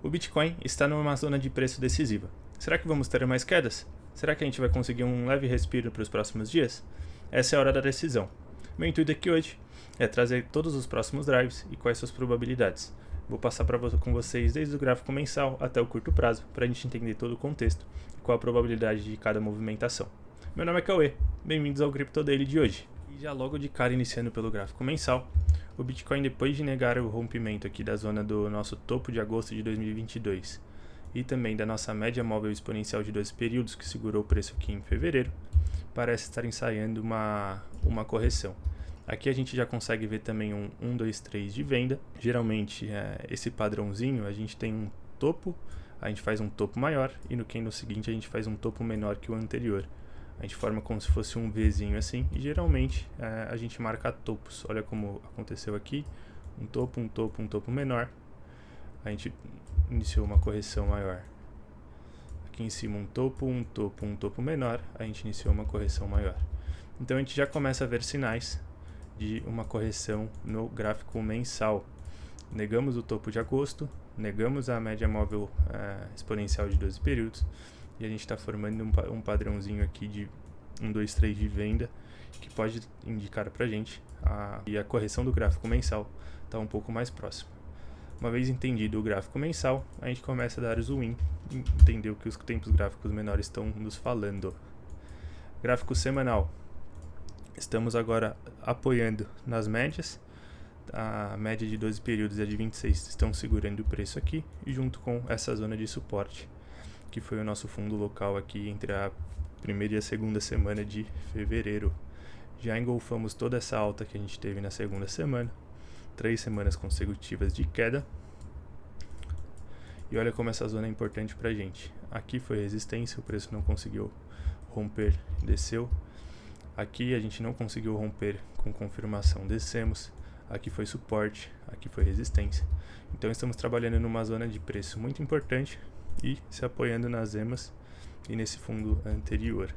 O Bitcoin está numa zona de preço decisiva. Será que vamos ter mais quedas? Será que a gente vai conseguir um leve respiro para os próximos dias? Essa é a hora da decisão. Meu intuito aqui hoje é trazer todos os próximos drives e quais suas probabilidades. Vou passar com vocês desde o gráfico mensal até o curto prazo, para a gente entender todo o contexto e qual a probabilidade de cada movimentação. Meu nome é Cauê, bem-vindos ao Crypto Daily de hoje. E já logo de cara, iniciando pelo gráfico mensal, o Bitcoin, depois de negar o rompimento aqui da zona do nosso topo de agosto de 2022 e também da nossa média móvel exponencial de 12 períodos que segurou o preço aqui em fevereiro, parece estar ensaiando uma correção. Aqui a gente já consegue ver também um 1, 2, 3 de venda. Geralmente, esse padrãozinho, a gente tem um topo, a gente faz um topo maior e no candle seguinte a gente faz um topo menor que o anterior. A gente forma como se fosse um Vzinho assim e geralmente a gente marca topos. Olha como aconteceu aqui, um topo menor. A gente iniciou uma correção maior. Aqui em cima um topo menor, a gente iniciou uma correção maior. Então a gente já começa a ver sinais de uma correção no gráfico mensal. Negamos o topo de agosto, negamos a média móvel exponencial de 12 períodos e a gente está formando um padrãozinho aqui de 1, 2, 3 de venda que pode indicar para a gente e a correção do gráfico mensal está um pouco mais próxima. Uma vez entendido o gráfico mensal, a gente começa a dar zoom in e entender o que os tempos gráficos menores estão nos falando. Gráfico semanal. Estamos agora apoiando nas médias. A média de 12 períodos e a de 26 estão segurando o preço aqui, e junto com essa zona de suporte, que foi o nosso fundo local aqui entre a primeira e a segunda semana de fevereiro. Já engolfamos toda essa alta que a gente teve na segunda semana, 3 semanas consecutivas de queda. E olha como essa zona é importante pra gente. Aqui foi resistência, o preço não conseguiu romper, desceu. Aqui a gente não conseguiu romper com confirmação, descemos. Aqui foi suporte, aqui foi resistência. Então estamos trabalhando numa zona de preço muito importante e se apoiando nas EMAs e nesse fundo anterior.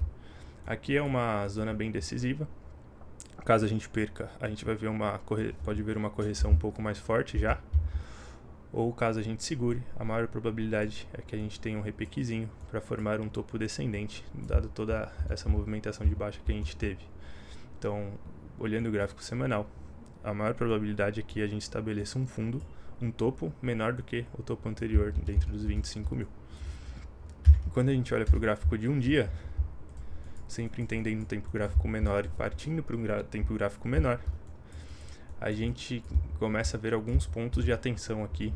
Aqui é uma zona bem decisiva. Caso a gente perca, a gente vai ver pode ver uma correção um pouco mais forte já. Ou caso a gente segure, a maior probabilidade é que a gente tenha um repiquezinho para formar um topo descendente, dado toda essa movimentação de baixa que a gente teve. Então, olhando o gráfico semanal, a maior probabilidade é que a gente estabeleça um fundo, um topo menor do que o topo anterior dentro dos 25 mil. Quando a gente olha para o gráfico de um dia, sempre entendendo um tempo gráfico menor e partindo para um tempo gráfico menor, a gente começa a ver alguns pontos de atenção aqui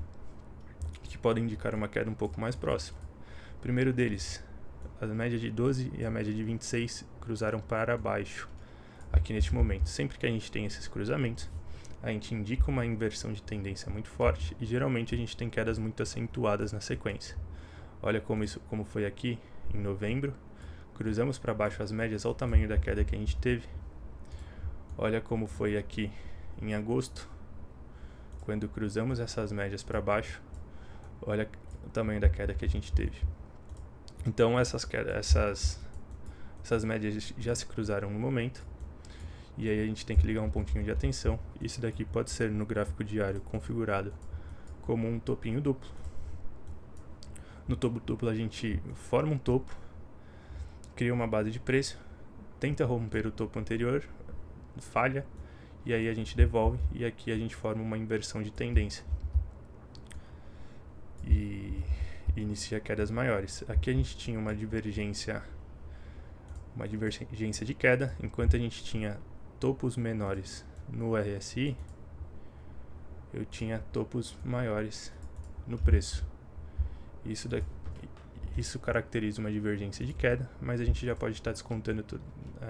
que podem indicar uma queda um pouco mais próxima. O primeiro deles, a média de 12 e a média de 26 cruzaram para baixo aqui neste momento. Sempre que a gente tem esses cruzamentos, a gente indica uma inversão de tendência muito forte e geralmente a gente tem quedas muito acentuadas na sequência. Olha como foi aqui em novembro, cruzamos para baixo as médias, olha o tamanho da queda que a gente teve. Olha como foi aqui em agosto, quando cruzamos essas médias para baixo, olha o tamanho da queda que a gente teve. Então essas médias já se cruzaram no momento, e aí a gente tem que ligar um pontinho de atenção. Isso daqui pode ser no gráfico diário configurado como um topinho duplo. No topo duplo a gente forma um topo, cria uma base de preço, tenta romper o topo anterior, falha, e aí a gente devolve, e aqui a gente forma uma inversão de tendência e inicia quedas maiores. Aqui a gente tinha uma divergência de queda, enquanto a gente tinha topos menores no RSI, eu tinha topos maiores no preço. Isso caracteriza uma divergência de queda, mas a gente já pode estar descontando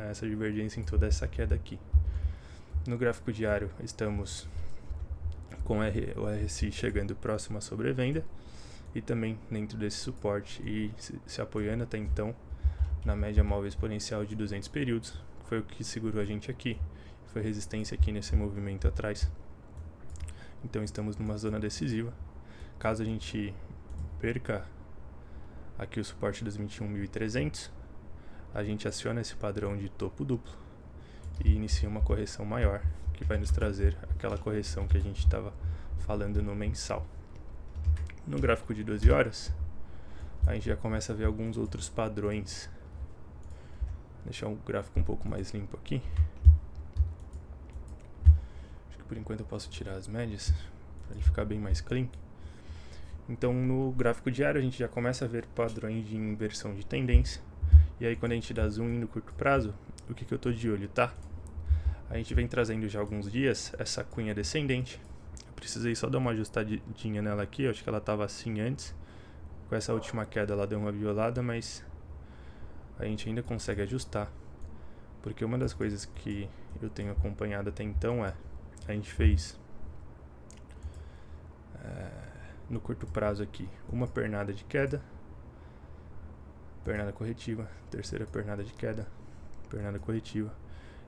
essa divergência em toda essa queda aqui. No gráfico diário, estamos com o RSI chegando próximo à sobrevenda e também dentro desse suporte e se apoiando até então na média móvel exponencial de 200 períodos, que foi o que segurou a gente aqui, foi resistência aqui nesse movimento atrás. Então estamos numa zona decisiva. Caso a gente perca aqui o suporte dos 21.300, a gente aciona esse padrão de topo duplo e inicia uma correção maior, que vai nos trazer aquela correção que a gente estava falando no mensal. No gráfico de 12 horas, a gente já começa a ver alguns outros padrões. Vou deixar o gráfico um pouco mais limpo aqui. Acho que por enquanto eu posso tirar as médias, para ele ficar bem mais clean. Então no gráfico diário a gente já começa a ver padrões de inversão de tendência. E aí quando a gente dá zoom no curto prazo, o que eu estou de olho, tá? A gente vem trazendo já há alguns dias essa cunha descendente. Eu precisei só dar uma ajustadinha nela aqui, eu acho que ela estava assim antes. Com essa última queda ela deu uma violada, mas a gente ainda consegue ajustar. Porque uma das coisas que eu tenho acompanhado até então a gente fez no curto prazo aqui uma pernada de queda, pernada corretiva, terceira pernada de queda, pernada corretiva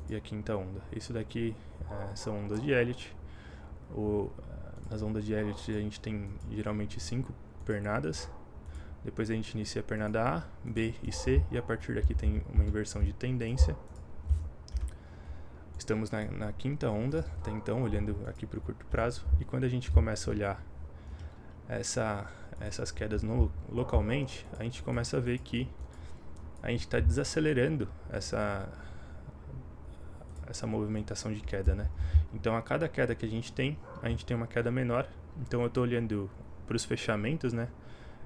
e a quinta onda. Isso daqui são ondas de Elliott. Nas ondas de Elliott a gente tem geralmente 5 pernadas. Depois a gente inicia a pernada A, B e C, e a partir daqui tem uma inversão de tendência. Estamos na quinta onda, até então, olhando aqui para o curto prazo, e quando a gente começa a olhar essas quedas localmente, a gente começa a ver que a gente está desacelerando essa movimentação de queda, né? Então a cada queda que a gente tem uma queda menor. Então eu estou olhando para os fechamentos, né?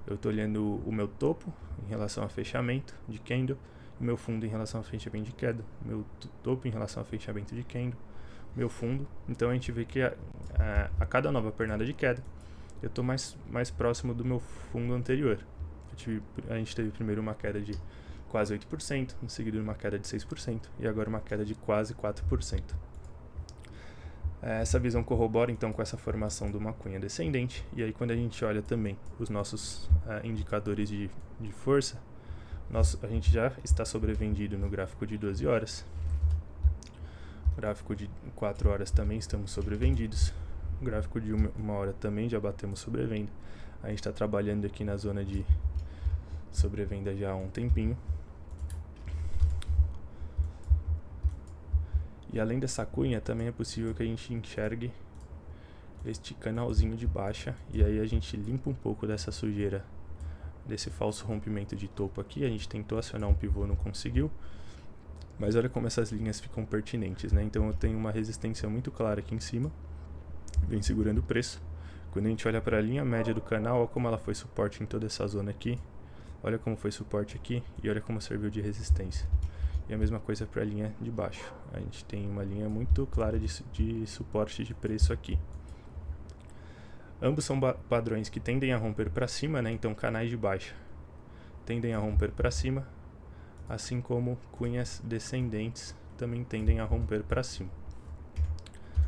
Eu estou olhando o meu topo em relação a fechamento de candle, o meu fundo em relação a fechamento de queda, meu topo em relação a fechamento de candle, meu fundo. Então a gente vê que a cada nova pernada de queda eu estou mais próximo do meu fundo anterior. A gente teve primeiro uma queda de quase 8%, em seguida uma queda de 6% e agora uma queda de quase 4%. Essa visão corrobora então com essa formação de uma cunha descendente, e aí quando a gente olha também os nossos indicadores de força, a gente já está sobrevendido no gráfico de 12 horas, gráfico de 4 horas também estamos sobrevendidos, no gráfico de 1 hora também já batemos sobrevenda. A gente está trabalhando aqui na zona de sobrevenda já há um tempinho. E além dessa cunha, também é possível que a gente enxergue este canalzinho de baixa, e aí a gente limpa um pouco dessa sujeira, desse falso rompimento de topo aqui. A gente tentou acionar um pivô, não conseguiu, mas olha como essas linhas ficam pertinentes, né? Então eu tenho uma resistência muito clara aqui em cima, vem segurando o preço. Quando a gente olha para a linha média do canal, olha como ela foi suporte em toda essa zona aqui, olha como foi suporte aqui e olha como serviu de resistência. E a mesma coisa para a linha de baixo. A gente tem uma linha muito clara de suporte de preço aqui. Ambos são padrões que tendem a romper para cima, né? Então canais de baixa tendem a romper para cima, assim como cunhas descendentes também tendem a romper para cima.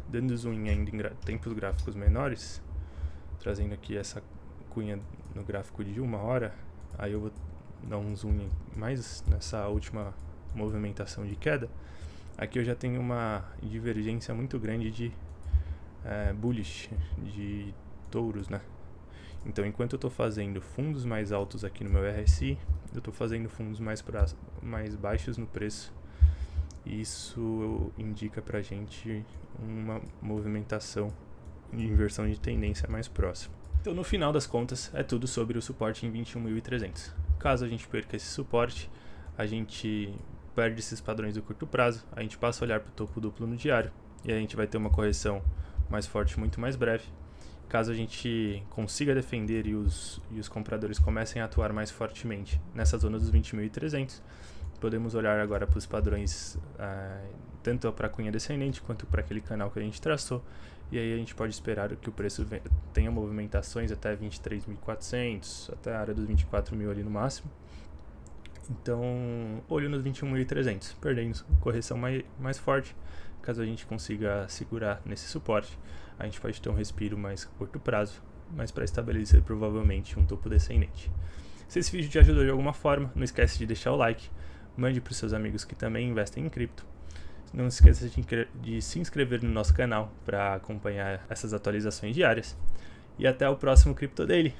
Dando zoom ainda em tempos gráficos menores, trazendo aqui essa cunha no gráfico de 1 hora, aí eu vou dar um zoom mais nessa última movimentação de queda. Aqui eu já tenho uma divergência muito grande de bullish, de touros, né? Então enquanto eu estou fazendo fundos mais altos aqui no meu RSI, eu estou fazendo fundos mais baixos no preço. Isso indica pra gente uma movimentação de inversão de tendência mais próxima. Então no final das contas é tudo sobre o suporte em 21.300. Caso a gente perca esse suporte, a gente perde esses padrões do curto prazo, a gente passa a olhar para o topo duplo no diário e a gente vai ter uma correção mais forte, muito mais breve. Caso a gente consiga defender e os compradores comecem a atuar mais fortemente nessa zona dos 20.300, podemos olhar agora para os padrões tanto para a cunha descendente quanto para aquele canal que a gente traçou, e aí a gente pode esperar que o preço tenha movimentações até 23.400, até a área dos 24.000 ali no máximo. Então, olho nos 21.300, perdendo correção mais forte. Caso a gente consiga segurar nesse suporte, a gente pode ter um respiro mais curto prazo, mas para estabelecer provavelmente um topo descendente. Se esse vídeo te ajudou de alguma forma, não esquece de deixar o like, mande para os seus amigos que também investem em cripto. Não esqueça de se inscrever no nosso canal para acompanhar essas atualizações diárias. E até o próximo Crypto Daily.